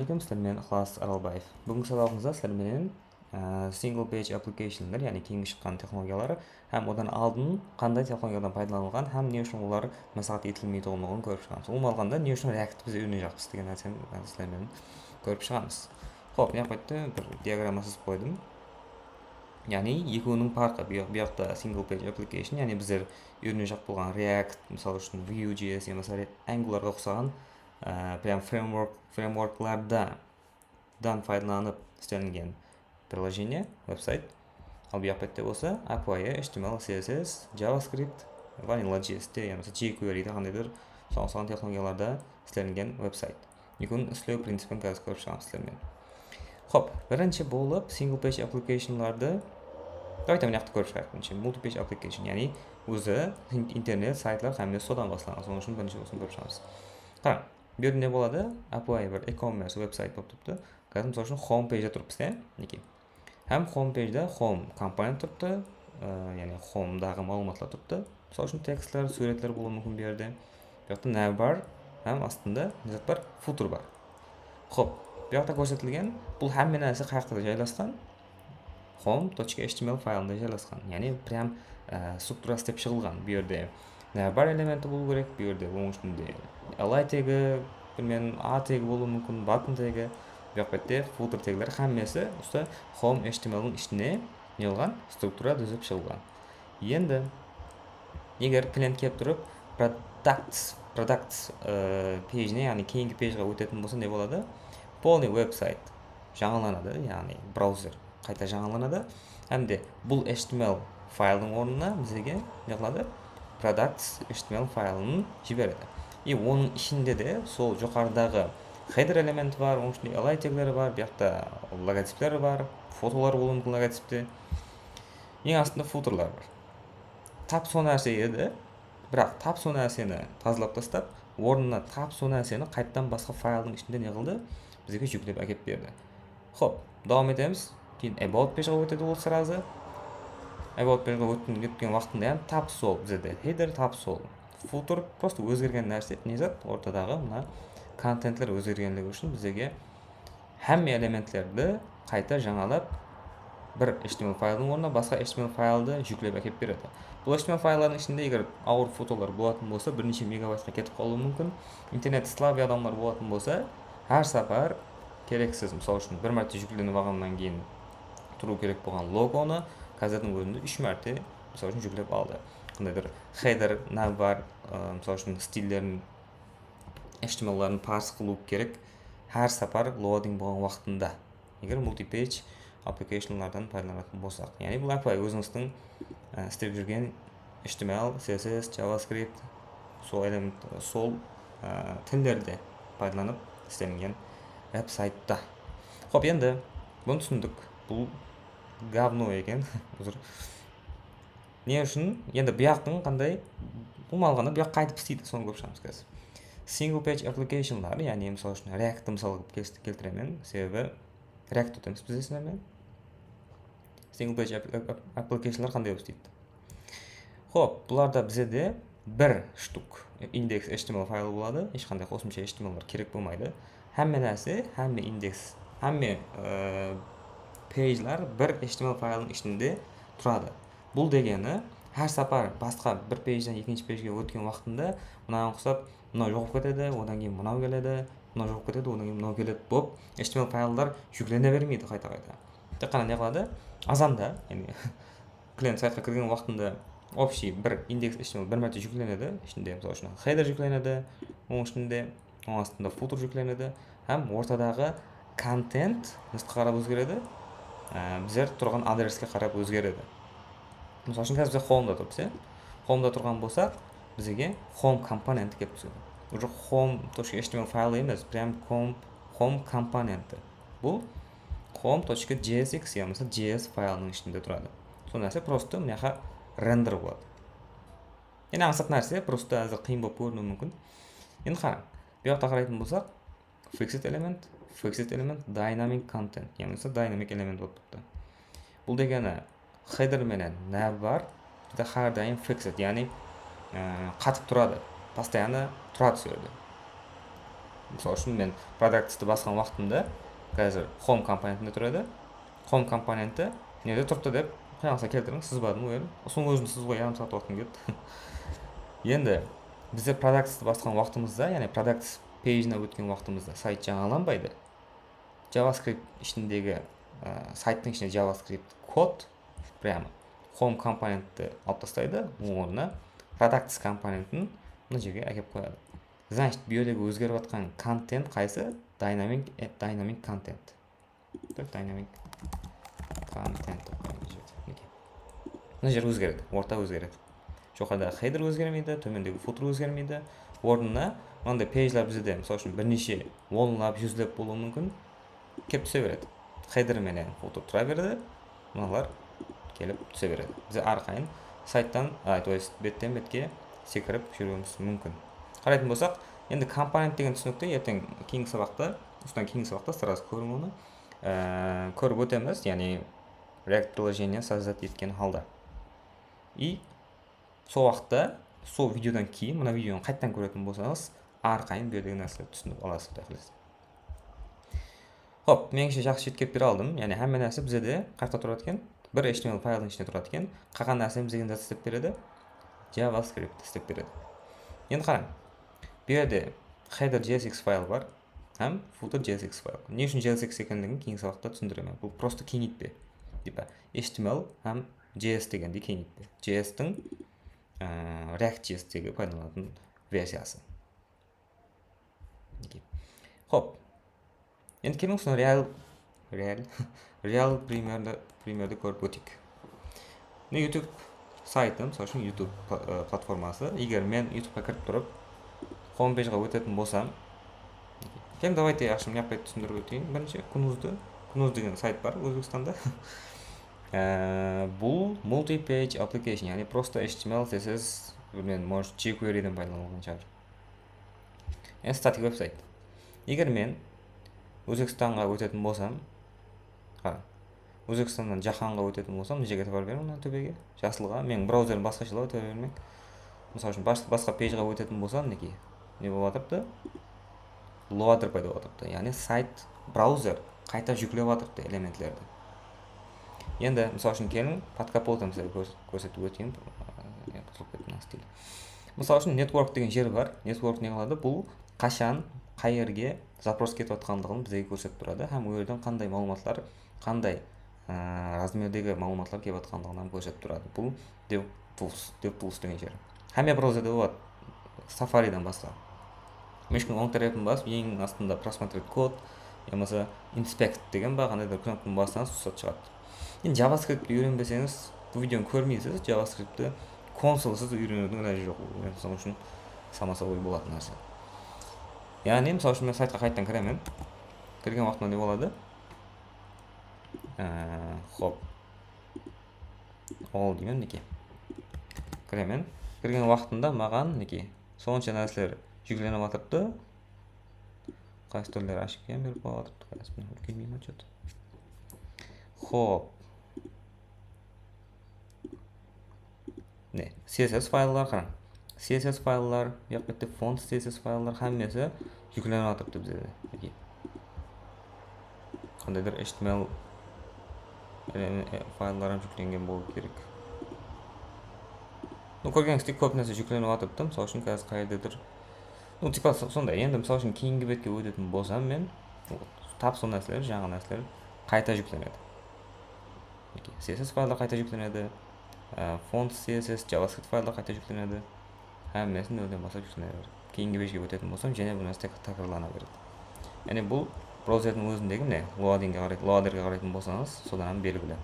Sizlerмен Ықылас Аралбаев. Бүгінгі сабағымызда sizlerмен single page application'lar, яғни кеңінгі шыққан технологиялары, һәм одан алдын қандай технологиядан пайдаланылған, һәм не үшін олар мәслихат етілмейтіндігін көріп шығамыз. Ол алғанда не үшін React біз үйрене жақпыз деген нәрсені sizlerмен көріп шығамыз. Хоп, не қойды? Бір диаграмма сызып қойдым. Яғни екеуінің парқы, бұяқта single page application, яғни біздер үйрене жақ болған React, мысалы үшін Vue.js, немесе Angular'ға ұқсаған прям фреймворклардан пайдаланып істелінген приложение, веб-сайт. Ал бұяқ бетте болса API, HTML, CSS, JavaScript, Vanilla.js-те, яғни jQuery-де қандайдыр соған технологияларда істелінген веб-сайт. Екеуінің істеу принципін қазір көріп шығамыз сіздермен. Хоп, бірінші болып single page application-ларды давайте мынақты көріп шығайық. Multi-page application, яғни өзі интернет сайтлар қамес содан басталған. Соның үшін бірінші осыны көріп шығамыз. Қараң, бұл не болады? API бір e-commerce веб-сайт болып тұрыпты. Қазір мысалы үшін home page-де тұрыппыз, неке? Һәм home page-де home компонент тұрыпты, яғни home-дағы мағлұматлар тұрыпты. Мысалы үшін текстлер, суретлер болуы мүмкін бұл жерде. Бұл жақта nav бар, һәм астында не зат бар? Footer бар. Хоп, бұл жақта көрсетілген, бұл һәмме нәрсе қай жақта жайласқан? home.html файлында жайласқан. Яғни прям структура істеп шығылған. Бұл жерде nav бар элементі болу керек, бұл жерде оның ішінде li тегі, a тегі болуы мүмкін, button тегі, бұл бетте footer тегілер һәммесі осы home HTML-ның ішіне не қылған? Структура түзіп шығылған. Енді егер клиент келіп тұрып products пейджіне, яғни кейінгі пейджға өтетін болса не болады? Полный веб-сайт жаңаланады, яғни браузер қайта жаңаланады. Әмде бұл HTML файлдың орнына бізге не қылады? Products HTML файлын жібереді. И оның ішінде де сол жоғарыдағы header элементі бар, оның ішінде li тегілері бар, бұяқта логотиптері бар, фотолар болуы мүмкін логотипте. Ең астында футерлар бар. Тап сол нәрсе еді, бірақ тап сол нәрсені тазалап тастап, орнына тап сол нәрсені қайттан басқа файлдың ішінде не қылды? Бізге жүктеп әкеп берді. Хоп, давам етеміз. Кейін about page-ға өтеді ол сразу. About page-ға өткен уақытында тап сол бізде header, тап сол footer просто өзгерген нәрсе, не зат? Ортадағы мына контентлер өзгергенлігі үшін бізге һәмме элементтерді қайта жаңалап бір HTML файлдың орнына басқа HTML файлды жүктеп әкеп береді. Бұл HTML файлдардың ішінде егер ауыр фотолар болатын болса, бірнеше мегабайтқа кетіп қалуы мүмкін. Интернет слабый адамдар болатын болса, әр сапар керексіз. Мысалы үшін бір мәрте жүкленіп алғаннан кейін тұру керек болған логоны қазірдің өзінде 3 мәрте мысалы үшін жүктеп алды. Қандайдыр header, nav бар, мысалы үшін стильдерін HTML-ларын парс қылу керек әр сапар loading болған уақытында. Егер multi-page application-лардан пайдаланатын болсақ. Яғни бұл API өзіңіздің істеп жүрген HTML, CSS, JavaScript, сол тілдерде пайдаланып істелінген веб-сайтта. Хоп, енді бұны түсіндік. Бұл говно екен. Не үшін? Енді бұяқтың қандай? Бұл алғанда бұяқ қайтып істейді, соны көп шығамыз қазір. Single page application-лар, яғни мысалы үшін React-ті мысалы келтіремін, себебі React өтеміз біз есінермен. Single page application-лар қандай болып істейді? Хоп, бұларда бізде бір штук index HTML файлы болады, ешқандай қосымша HTML-лар керек болмайды. Һәмме нәрсе, һәмме индекс, һәмме пейджлар бір HTML файлының ішінде тұрады. Бұл дегені әр сапар басқа бір пейджден екінші пейджге өткен уақытында мынаған ұқсап мынау жоғып кетеді, одан кейін мынау келеді, мынау жоғып кетеді, одан кейін мынау келеді болып HTML файлдар жүклене бермейді қайта-қайта. Тек қана не қылады? Азанда, яғни клиент сайтқа кірген уақытында общий бір индекс HTML бір мәрте жүкленеді, ішінде мысалы үшін header жүкленеді, оның ішінде оның астында footer жүкленеді, һәм ортадағы контент нұсқа қарап өзгереді, біздер тұрған адреске қарап өзгереді. Мысалы үшін қазір бізде home-да тұрмыз, home-да тұрған болсақ, бізге home компоненті келіп түседі. Уже home.html файлы емес, прям home компоненті. Бұл home.jsx, яғни JS файлының ішінде тұрады. Сол нәрсе просто мынақа рендер болады. Енді аңсат нәрсе просто әзір қиын болып көрінуі мүмкін. Енді қараң, бұл жақта қарайтын болсақ, fixed element, dynamic content, яғни dynamic element болып тұрды. Бұл дегені header менен nav бар, бізде әрдайым fixed, яғни қатып тұрады, постоянно тұрады сол жерде. Мысалы үшін мен products'ты басқан уақытымда қазір home компонентінде тұрады. Home компоненті неде тұрды деп қояңызға келтіріңіз, сызбадым ғой. Соның өзін сызуға ярым сағат уақытым кетті. Енді бізде products'ты басқан уақытымызда, яғни products пейджіне өткен уақытымызда сайт жаңаланбайды. JavaScript ішіндегі сайттың ішінде JavaScript код прямо home компонентті алып тастайды, орнына products компонентін мына жерге әкеп қояды. Значит, биодегі өзгеріп жатқан контент қайсы? Dynamic content. Dynamic content. Мына жер өзгереді, орта өзгереді. Жоғарыдағы header өзгермейді, төмендегі footer өзгермейді. Орнына мынандай пейджлер бізде, мысалы үшін бірнеше онлап, жүздеп болуы мүмкін, келіп түсе береді. Header менен footer тұра береді, мыналар келіп түсе береді. Бізде әрқайын сайттан, то есть беттен бетке секіріп жүруіміз мүмкін. Қарайтын болсақ, енді компонент деген түсінікті ертең кейінгі сабақта сразу көрің оны көріп өтеміз, яғни React приложение создать еткен халда. И сол уақытта, сол видеодан кейін, мына видеоны қайттан көретін болсаңыз, әрқайын бердегі нәрселерді түсініп аласыз, құдай қаласа. Хоп, меніңше жақсы жеткізіп бере алдым. Яғни әмме нәрсе бізде қайда тұрады екен? Бір HTML файлдың ішінде тұрады екен. Қалған нәрсені бізге не істеп береді? JavaScript істеп береді. Енді қараң. Bu yerде header.jsx файл бар, һәм footer.jsx файл. Не үшін JSX екендігін кейінгі сабақта түсіндіремін. Бұл просто кеңейтпе. Типа HTML һәм JS дегенде кеңейтпе. JS-тің React.js-тегі пайдаланатын версиясы. Хоп. Енді келіңіз реал примерді көріп өтейік. YouTube сайтым, мысалы үшін YouTube платформасы. Егер мен YouTube-қа кіріп тұрып, homepage-ға өтетін болсам, давайте ашып не yapayım түсіндіріп өтейін. Бірінші Kunuz деген сайт бар Өзбекстанда. Бұл multi-page application, яғни просто HTML, CSS, может jQuery-ден пайдаланылған шығар. Енді static веб-сайт. Егер мен Өзбекстанға өтетін болсам, Өзбекстаннан жаһанға өтетін болсам, мына жерге барып беремін, төбеге, жасылға. Мен браузерім басқашалау өте бермек. Мысалы үшін басқа пейджға өтетін болсам, не болып жатырды? Loader пайда болып жатырды. Яғни сайт, браузер қайта жүктеп жатырды элементлерді. Енді мысалы үшін келin под капотом сізге көрсетіп өтейін. Мысалы үшін network деген жер бар. Network не қылады? Бұл қашан, қай жерге запрос кетіп жатқандығын бізге көрсетіп тұрады. Һәм ол жерден қандай малуматтар, қандай размердегі малуматтар келіп жатқандығын көрсетіп тұрады. Бұл DevTools деген жер. Һәм браузерде болады. Safari'дан басқа. Мешкін оң тарапын басып, ең астында просмотреть код, болмаса inspect деген қандайда кнопканы бассаңыз түсіп шығады. Енді JavaScript-ті үйренбесеңіз, бұл видеоны көрмейсіз, JavaScript-ті консолсыз үйренудің қажеті жоқ. Мысалы үшін самаса ой болатын нәрсе. Яғни, мысалы үшін мен сайтқа қайттан кіремін. Кірген уақытында не болады? Хоп. Ол деймін, неке. Кіремін. Кірген уақытында маған, неке, сонша нәрселер жүкленіп жатырды. Қайсы түрлері ашып келген беріп жатырды. Қайсы үлкенмейді ма что-то. Хоп. Не, CSS файлар қараң. CSS файлар, яқпетті фонт CSS файлар қәммесі жүкленіп жатырды бізде. Қандайдыр HTML файларым жүкленген болу керек. Көргеніңіздей көп нәрсе жүкленіп жатырды. Мысалы үшін қазір қайдадыр. Типа сондай. Енді мысалы үшін кейінгі бетке өтетін болсам мен тап сол нәрселер, жаңа нәрселер қайта жүкленеді. CSS файлдар қайта жүкленеді. Фонт CSS, JavaScript файлдар қайта жүкленеді. Әммесін нөлден басып жүкленеді. Кейінгі бетке өтетін болсам, және бұл нәрсе тәкрарлана береді. Яғни бұл браузердің өзіндегі міне loaderге қарайтын болсаңыз, содан белгілі.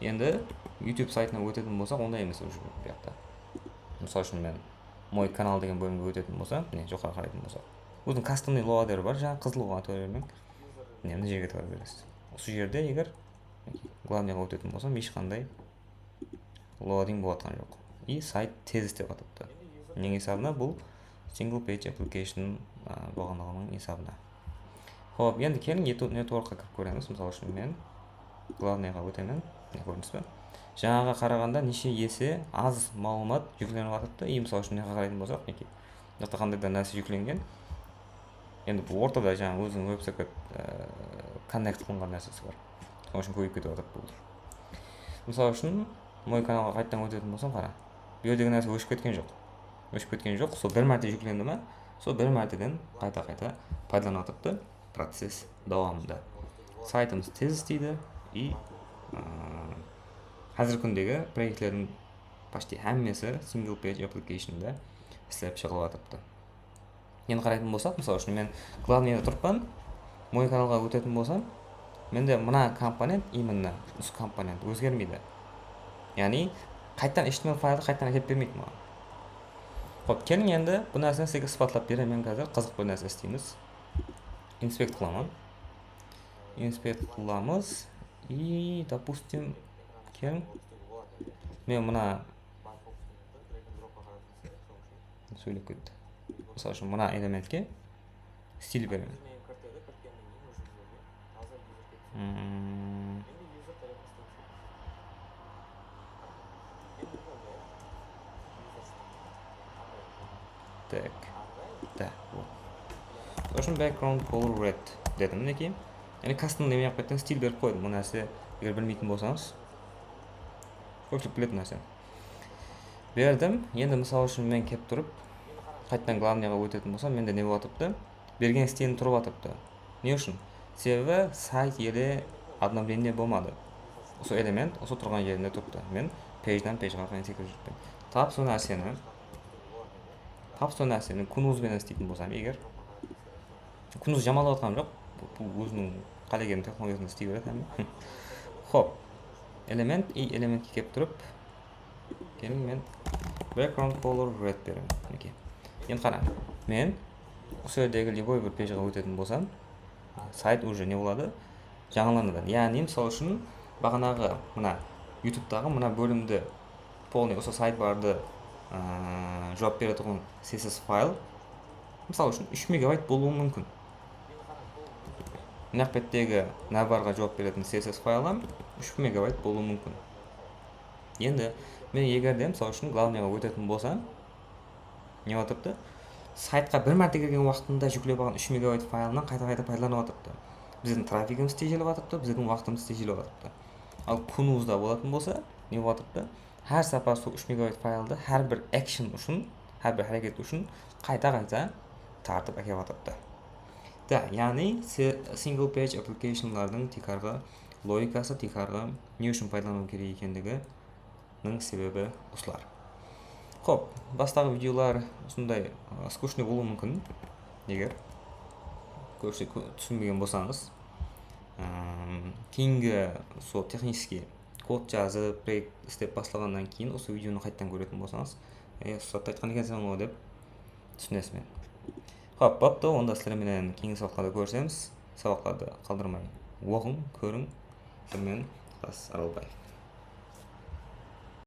Енді YouTube сайтына өтетін болсақ, ондай емес уже бұл жақта. Мысалы үшін мен мой канал деген бөлімге өтетін болсам, міне жоғары қарайтын болсақ. Өзінің кастомный loader бар, жаңа қызылға төре бермек. Міне мына жерге төре бересіз. Осы жерде егер главныйға өтетін болсам, ешқандай loading болатқан жоқ. И сайт тез істеп жатыпты. Нең есабына бұл single page application болғандығының есабына. Хоп, енді келin networkқа кіріп көреміз. Мысалы үшін мен главныйға өтемін. Не көрдіңіз бе? Жаңаға қарағанда неше есе аз малумат жүкленіп жатыпты. И мысалы үшін неға қарайтын болсақ, неке. Жақта қандай да нәрсе жүкленген. Енді бұл ортада жаңағы өзінің веб-сайтқа коннект қылынған нәрсесі бар. Сол үшін көбейіп кетіп жатады бұл. Мысалы үшін мой каналға қайтадан өтетін болсам, қара. Bu yerдегі нәрсе өшіп кеткен жоқ. Өшіп кеткен жоқ. Сол бір мәрте жүкленді ме, сол бір мәртеден қайта пайдаланып жатыпты процесс давамында. Сайтымыз тез істейді и қазіргі күндегі проектлердің почти әммесі single page application'да істеп шығылып жатыпты. Енді қарайтын болсақ, мысалы үшін мен главныйда тұрпан, мой каналға өтетін болсам, менде мына компонент, именно осы компонент өзгермейді. Яғни қайттан HTML файлды қайттан әкеліп бермейді маған. Хоп, келің енді бұл нәрсені сізге сипатлап беремін. Мен қазір қызық бір нәрсе істейміз. Инспект қыламын. Инспект қыламыз и, допустим, келің мен мына сөйлеп кетті. Мысалы үшін мына элементке стиль беремін. Так, да, вот. Сол үшін background color red дедім, мінекей. Яғни кастом демей ақ кеттен стиль беріп қойдым. Бұл нәрсе егер білмейтін болсаңыз, көпшілік білетін нәрсе. Бердім. Енді мысалы үшін мен кеп тұрып, қайттан главныйға өтетін болсам, менде не болатыпты? Берген стилін тұрып атыпты. Не үшін? Себебі сайт елі обновление болмады. Осы элемент осы тұрған жерінде тұрыпты. Мен пейдждан пейджға қарай секіріп жүріппін. Тап сол нәрсені кунузбен істейтін болсам, егер кунуз жамалап атқан жоқ, бұл өзінің қалеген технологиясын істей береді. Хоп, элемент и элементке кеп тұрып, келін мен background color red беремін. Енді қара, мен осы жердегі любой бір пейджға өтетін болсам, сайт уже не болады? Жаңаланады. Яғни мысалы үшін бағанағы мына YouTube'дағы мына бөлімді полный осы сайт барды жауап бере тұрған CSS файл мысалы үшін 3 мегабайт болуы мүмкін. Мына беттегі навбарға жауап беретін CSS файлам 3 мегабайт болуы мүмкін. Енді мен егерде мысалы үшін главныйға өтетін болсам, не отырыпты? Сайтқа бір мәрте келген уақытында жүктеліп алған 3 мегабайт файлынан қайта пайдаланып отырыпты. Біздің трафигіміз тежеліп жатыпты, біздің уақытымыз тежеліп жатыпты. Ал кунузда болатын болса, не болатыпты? Әр сапар сол 3 мегабайт файлды әр бір action үшін, әр бір әрекет үшін қайта тартып әкеліп жатыпты. Да, яғни single page application'лардың текарғы логикасы, текарғы не үшін пайдалану керек екендігінің себебі осылар. Хоп, бастағы видеолар осындай скучный болуы мүмкін, егер көбісі түсінбеген болсаңыз. Кейінгі сол технический код жазып, проект істеп басталғаннан кейін осы видеоны қайттан көретін болсаңыз, сұрапты айтқан екенсің ғой деп түсінесіз мен. Хоп, бапты, онда сіздерменен кейінгі сабақтарда көрсеміз, сабақтарды қалдырмай оқың, көрің. Мен Аралбаев.